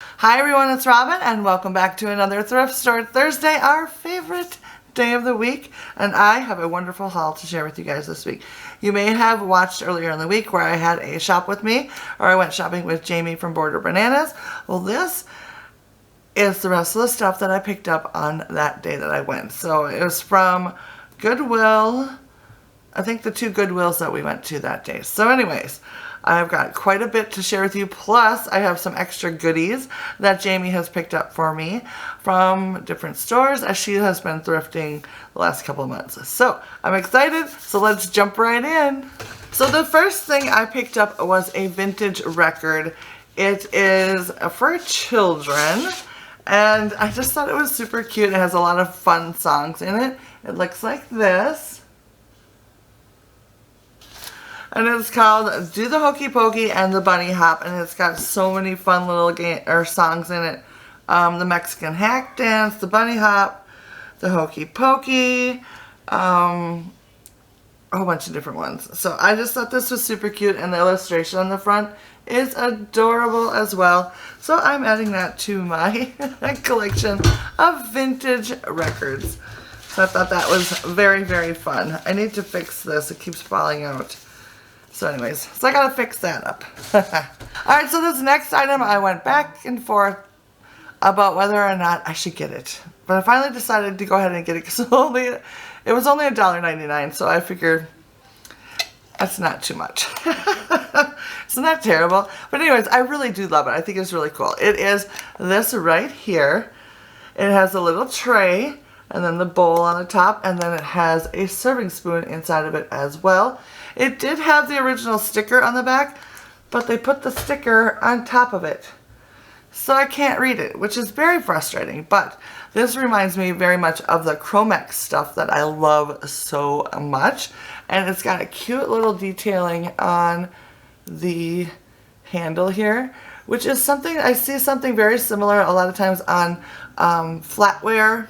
Hi everyone, it's Robin and welcome back to another Thrift Store Thursday, our favorite day of the week. And I have a wonderful haul to share with you guys this week. You may have watched earlier in the week where I had a shop with me, or I went shopping with Jamie from Border Bananas. Well, this is the rest of the stuff that I picked up on that day that I went. So it was from Goodwill, I think the two Goodwills that we went to that day. So anyways, I've got quite a bit to share with you. Plus, I have some extra goodies that Jamie has picked up for me from different stores as she has been thrifting the last couple of months. So I'm excited. So let's jump right in. So the first thing I picked up was a vintage record. It is for children. And I just thought it was super cute. It has a lot of fun songs in it. It looks like this. And it's called Do the Hokey Pokey and the Bunny Hop. And it's got so many fun little songs in it. The Mexican Hack Dance, the Bunny Hop, the Hokey Pokey, a whole bunch of different ones. So I just thought this was super cute. And the illustration on the front is adorable as well. So I'm adding that to my collection of vintage records. So I thought that was very, very fun. I need to fix this. It keeps falling out. So anyways, so I gotta fix that up. Alright, so this next item, I went back and forth about whether or not I should get it. But I finally decided to go ahead and get it because it was only $1.99, so I figured that's not too much. It's not terrible. But anyways, I really do love it. I think it's really cool. It is this right here. It has a little tray and then the bowl on the top, and then it has a serving spoon inside of it as well. It did have the original sticker on the back, but they put the sticker on top of it. So I can't read it, which is very frustrating. But this reminds me very much of the Chromex stuff that I love so much. And it's got a cute little detailing on the handle here, which is something, I see something very similar a lot of times on flatware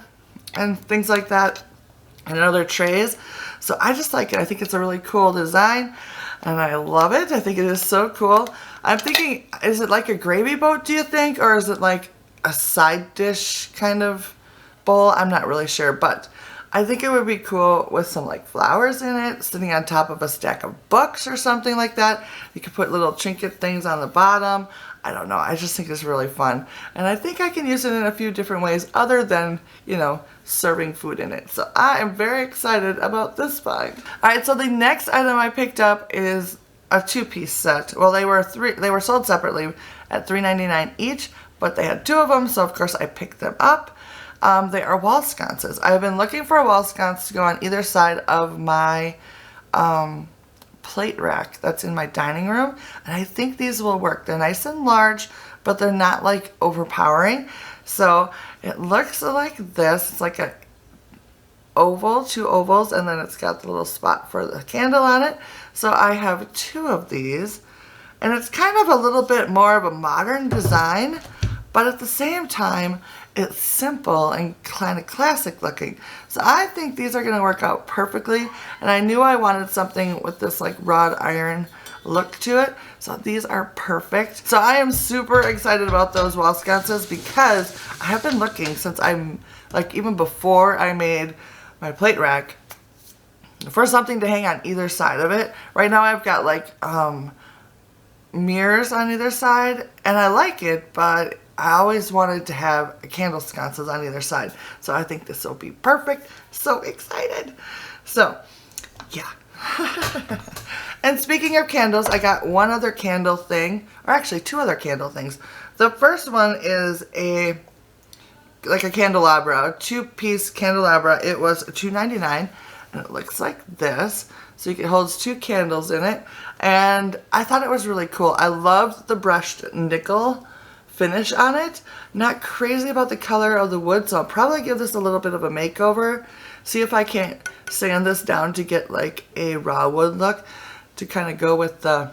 and things like that and other trays. So I just like it. I think it's a really cool design and I love it. I think it is so cool. I'm thinking, is it like a gravy boat, do you think? Or is it like a side dish kind of bowl? I'm not really sure, but I think it would be cool with some like flowers in it, sitting on top of a stack of books or something like that. You could put little trinket things on the bottom. I don't know. I just think it's really fun. And I think I can use it in a few different ways other than, you know, serving food in it. So I am very excited about this find. Alright, so the next item I picked up is a two-piece set. Well, they were sold separately at $3.99 each, but they had two of them, so of course I picked them up. They are wall sconces. I've been looking for a wall sconce to go on either side of my plate rack that's in my dining room, and I think these will work. They're nice and large, but they're not like overpowering. So it looks like this. It's like a oval, two ovals, and then it's got the little spot for the candle on it. So I have two of these, and it's kind of a little bit more of a modern design, but at the same time it's simple and kind of classic looking. So I think these are going to work out perfectly, and I knew I wanted something with this like wrought iron look to it, so these are perfect. So I am super excited about those wall sconces because I have been looking since I'm like, even before I made my plate rack, for something to hang on either side of it. Right now I've got like mirrors on either side, and I like it, but I always wanted to have candle sconces on either side. So I think this will be perfect. So excited. So, yeah. And speaking of candles, I got one other candle thing, or actually two other candle things. The first one is like a candelabra, a two-piece candelabra. It was $2.99, and it looks like this. So it holds two candles in it, and I thought it was really cool. I loved the brushed nickel finish on it. Not crazy about the color of the wood, so I'll probably give this a little bit of a makeover. See if I can't sand this down to get like a raw wood look to kind of go with the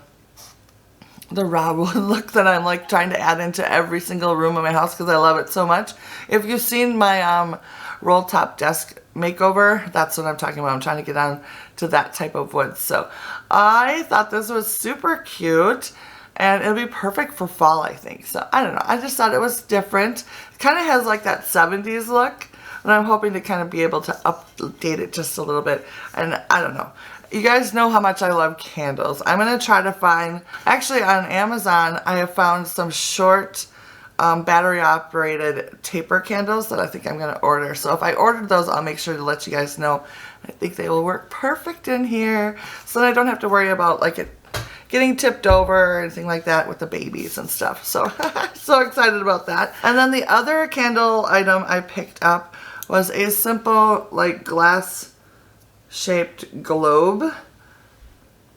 raw wood look that I'm like trying to add into every single room in my house because I love it so much. If you've seen my roll top desk makeover, that's what I'm talking about. I'm trying to get on to that type of wood. So I thought this was super cute. And it'll be perfect for fall, I think. So I don't know. I just thought it was different. It kind of has like that 70s look. And I'm hoping to kind of be able to update it just a little bit. And I don't know. You guys know how much I love candles. I'm going to try to find, actually on Amazon, I have found some short battery operated taper candles that I think I'm going to order. So if I ordered those, I'll make sure to let you guys know. I think they will work perfect in here. So then I don't have to worry about like it getting tipped over or anything like that with the babies and stuff. So so excited about that. And then the other candle item I picked up was a simple like glass shaped globe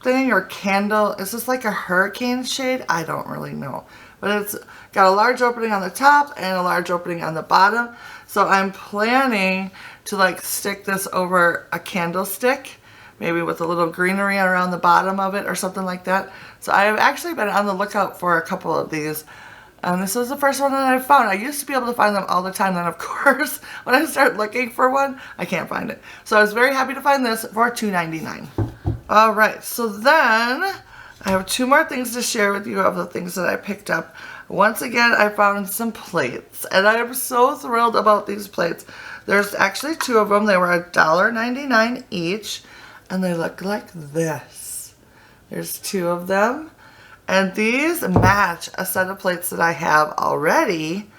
thing or candle. Is this like a hurricane shade? I don't really know. But it's got a large opening on the top and a large opening on the bottom. So I'm planning to like stick this over a candlestick, maybe with a little greenery around the bottom of it or something like that. So I have actually been on the lookout for a couple of these. And this was the first one that I found. I used to be able to find them all the time. Then, of course, when I start looking for one, I can't find it. So I was very happy to find this for $2.99. All right, so then I have two more things to share with you of the things that I picked up. Once again, I found some plates. And I am so thrilled about these plates. There's actually two of them. They were $1.99 each. And they look like this. There's two of them. And these match a set of plates that I have already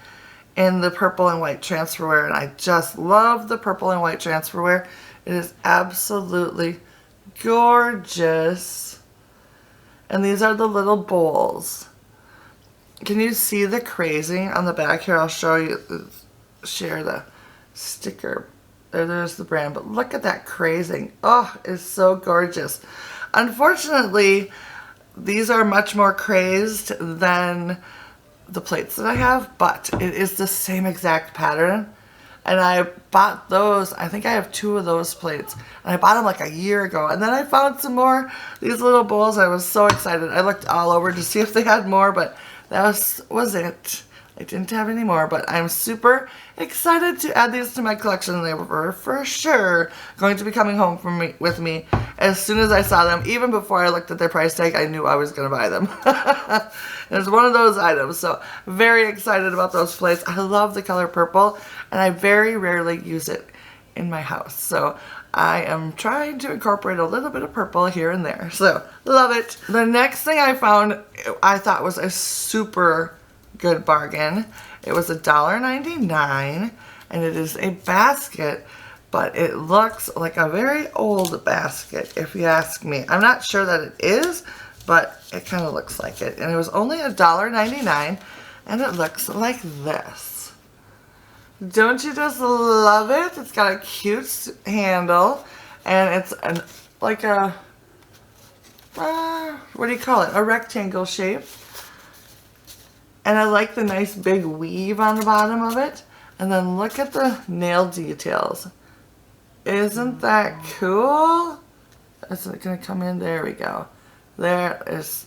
in the purple and white transferware. And I just love the purple and white transferware. It is absolutely gorgeous. And these are the little bowls. Can you see the crazing on the back here? I'll show you, share the sticker. There's the brand, but look at that crazing. Oh, it's so gorgeous. Unfortunately, these are much more crazed than the plates that I have, but it is the same exact pattern. And I bought those, I think I have two of those plates. And I bought them like a year ago. And then I found some more, these little bowls. I was so excited. I looked all over to see if they had more, but that was it. I didn't have any more, but I'm super excited to add these to my collection. They were for sure going to be coming home with me as soon as I saw them. Even before I looked at their price tag, I knew I was going to buy them. It's one of those items, so very excited about those plates. I love the color purple, and I very rarely use it in my house. So I am trying to incorporate a little bit of purple here and there. So love it. The next thing I found I thought was a super good bargain. It was $1.99 and it is a basket, but it looks like a very old basket if you ask me. I'm not sure that it is, but it kind of looks like it. And it was only $1.99 and it looks like this. Don't you just love it? It's got a cute handle and it's like a, what do you call it? A rectangle shape. And I like the nice big weave on the bottom of it. And then look at the nail details. Isn't that cool? Is it going to come in? There we go. There is.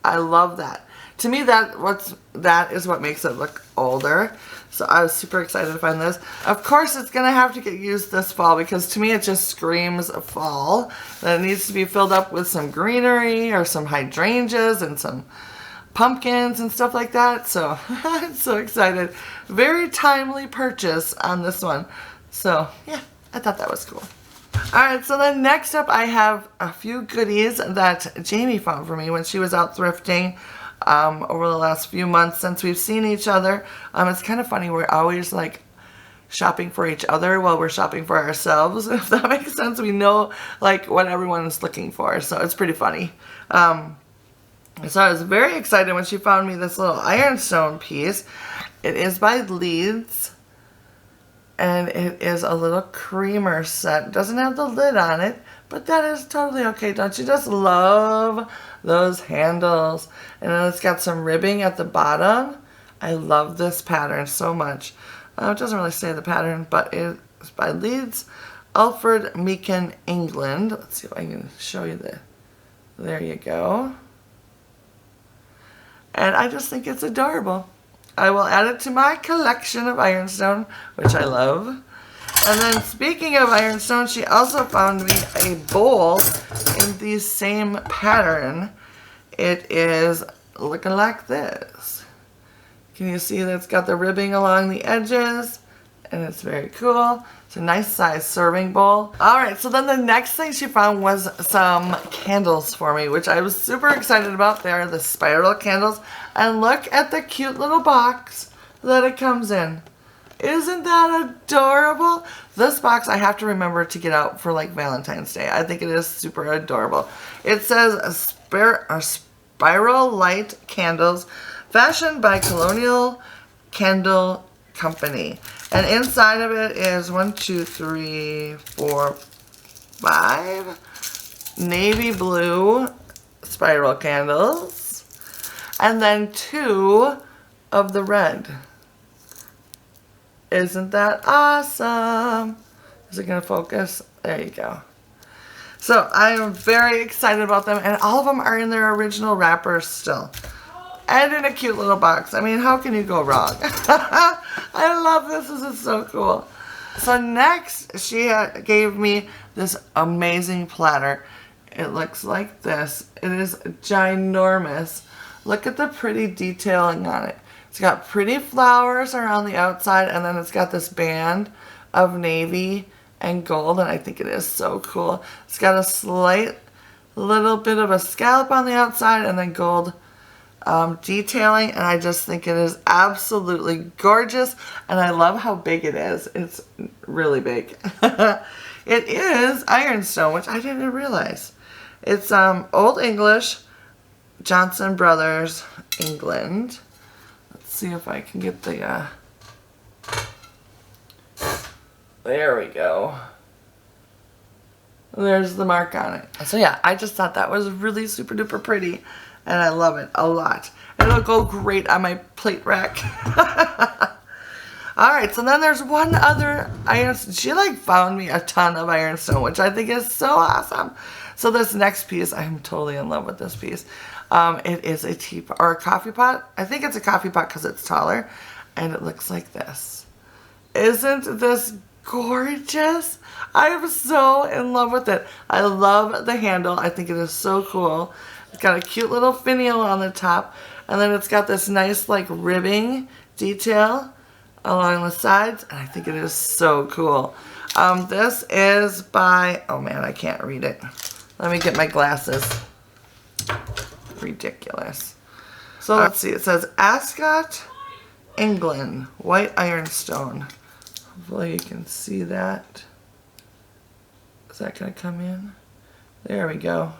I love that. To me, that is what makes it look older. So I was super excited to find this. Of course, it's going to have to get used this fall because to me it just screams fall. That it needs to be filled up with some greenery or some hydrangeas and some pumpkins and stuff like that. So I'm so excited. Very timely purchase on this one. So yeah, I thought that was cool. Alright, so then next up I have a few goodies that Jamie found for me when she was out thrifting over the last few months since we've seen each other. It's kind of funny, we're always like shopping for each other while we're shopping for ourselves, if that makes sense. We know like what everyone is looking for, so it's pretty funny. So I was very excited when she found me this little Ironstone piece. It is by Leeds. And it is a little creamer set. It doesn't have the lid on it, but that is totally okay. Don't you just love those handles? And then it's got some ribbing at the bottom. I love this pattern so much. It doesn't really say the pattern, but it's by Leeds, Alfred Meakin, England. Let's see if I can show you there you go. And I just think it's adorable. I will add it to my collection of Ironstone, which I love. And then speaking of Ironstone, she also found me a bowl in the same pattern. It is looking like this. Can you see that it's got the ribbing along the edges? And it's very cool. It's a nice size serving bowl. Alright, so then the next thing she found was some candles for me, which I was super excited about. They are the spiral candles. And look at the cute little box that it comes in. Isn't that adorable? This box I have to remember to get out for like Valentine's Day. I think it is super adorable. It says spiral light candles fashioned by Colonial Candle Company. And inside of it is 1, 2, 3, 4, 5 navy blue spiral candles. And then 2 of the red. Isn't that awesome? Is it going to focus? There you go. So I am very excited about them. And all of them are in their original wrappers still. And in a cute little box. I mean, how can you go wrong? I love this. This is so cool. So next, she gave me this amazing platter. It looks like this. It is ginormous. Look at the pretty detailing on it. It's got pretty flowers around the outside, and then it's got this band of navy and gold, and I think it is so cool. It's got a slight little bit of a scallop on the outside, and then gold detailing, and I just think it is absolutely gorgeous, and I love how big it is. It's really big. It is Ironstone, which I didn't realize. It's Old English, Johnson Brothers, England. Let's see if I can get the, there we go. There's the mark on it. So yeah, I just thought that was really super duper pretty. And I love it a lot. And it'll go great on my plate rack. Alright, so then there's one other Ironstone. She like found me a ton of Ironstone, which I think is so awesome. So this next piece, I'm totally in love with this piece. It is a teapot or a coffee pot. I think it's a coffee pot because it's taller. And it looks like this. Isn't this gorgeous? I am so in love with it. I love the handle. I think it is so cool. It's got a cute little finial on the top, and then it's got this nice like ribbing detail along the sides, and I think it is so cool. This is by, oh man, I can't read it. Let me get my glasses. Ridiculous. So let's see, it says Ascot, England, white ironstone. Hopefully you can see that. Is that going to come in? There we go.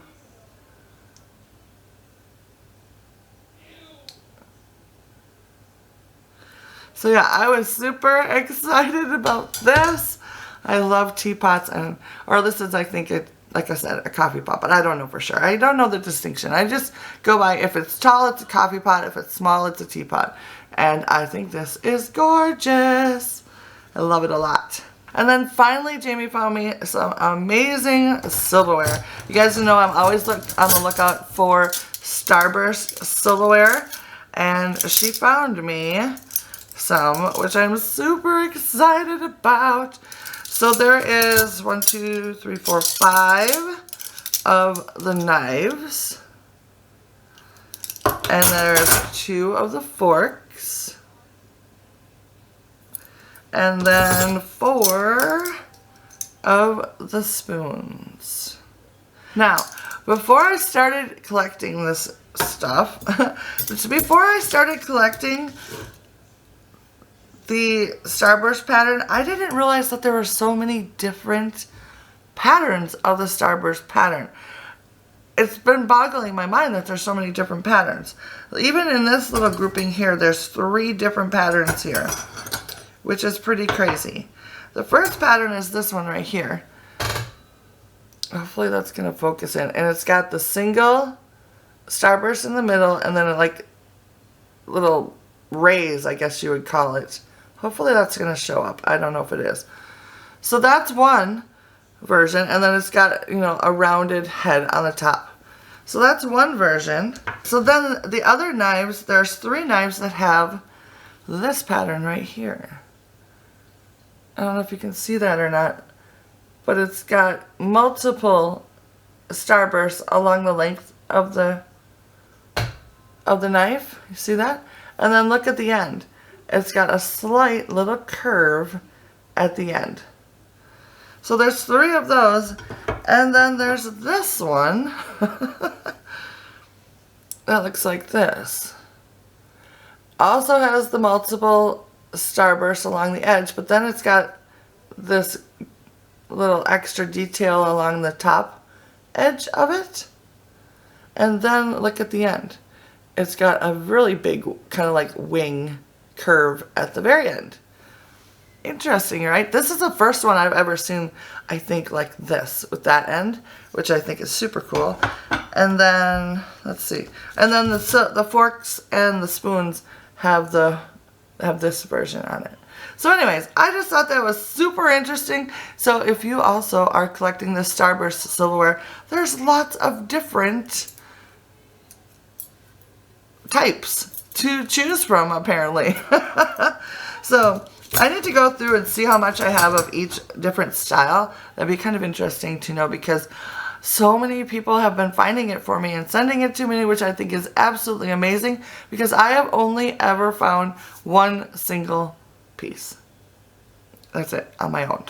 So yeah, I was super excited about this. I love teapots, and or this is, I think, like I said, a coffee pot, but I don't know for sure. I don't know the distinction. I just go by, if it's tall, it's a coffee pot. If it's small, it's a teapot. And I think this is gorgeous. I love it a lot. And then finally, Jamie found me some amazing silverware. You guys know I'm always on the lookout for Starburst silverware. And she found me some, which I'm super excited about. So there is 1, 2, 3, 4, 5 of the knives. And there's 2 of the forks. And then 4 of the spoons. Now, before I started collecting this stuff, before I started collecting the Starburst pattern, I didn't realize that there were so many different patterns of the Starburst pattern. It's been boggling my mind that there's so many different patterns. Even in this little grouping here, there's 3 different patterns here, which is pretty crazy. The first pattern is this one right here. Hopefully that's going to focus in. And it's got the single Starburst in the middle, and then like little rays, I guess you would call it. Hopefully that's going to show up. I don't know if it is. So that's one version, and then it's got, you know, a rounded head on the top. So that's one version. So then the other knives, there's 3 knives that have this pattern right here. I don't know if you can see that or not, but it's got multiple Starbursts along the length of the of the knife. You see that? And then look at the end. It's got a slight little curve at the end. So there's 3 of those. And then there's this one. That looks like this. Also has the multiple starbursts along the edge, but then it's got this little extra detail along the top edge of it. And then look at the end. It's got a really big kind of like wing curve at the very end. Interesting, right? This is the first one I've ever seen, I think, like this with that end, which I think is super cool. And then, let's see. And then the forks and the spoons have this version on it. So anyways, I just thought that was super interesting. So if you also are collecting the Starburst silverware, there's lots of different types to choose from, apparently. So I need to go through and see how much I have of each different style. That'd be kind of interesting to know, because so many people have been finding it for me and sending it to me, which I think is absolutely amazing, because I have only ever found one single piece. That's it, on my own.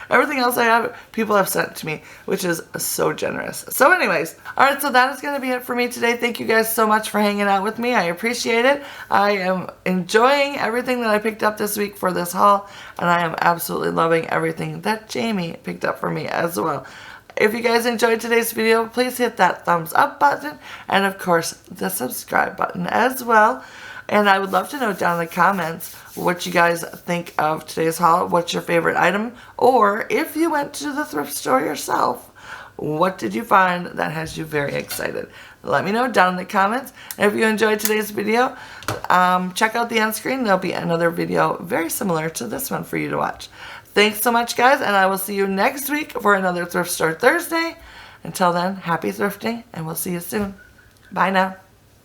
Everything else I have, people have sent to me, which is so generous. So anyways, alright, so that is going to be it for me today. Thank you guys so much for hanging out with me. I appreciate it. I am enjoying everything that I picked up this week for this haul, and I am absolutely loving everything that Jamie picked up for me as well. If you guys enjoyed today's video, please hit that thumbs up button, and of course, the subscribe button as well. And I would love to know down in the comments what you guys think of today's haul. What's your favorite item? Or if you went to the thrift store yourself, what did you find that has you very excited? Let me know down in the comments. And if you enjoyed today's video, check out the end screen. There'll be another video very similar to this one for you to watch. Thanks so much, guys, and I will see you next week for another Thrift Store Thursday. Until then, happy thrifting, and we'll see you soon. Bye now.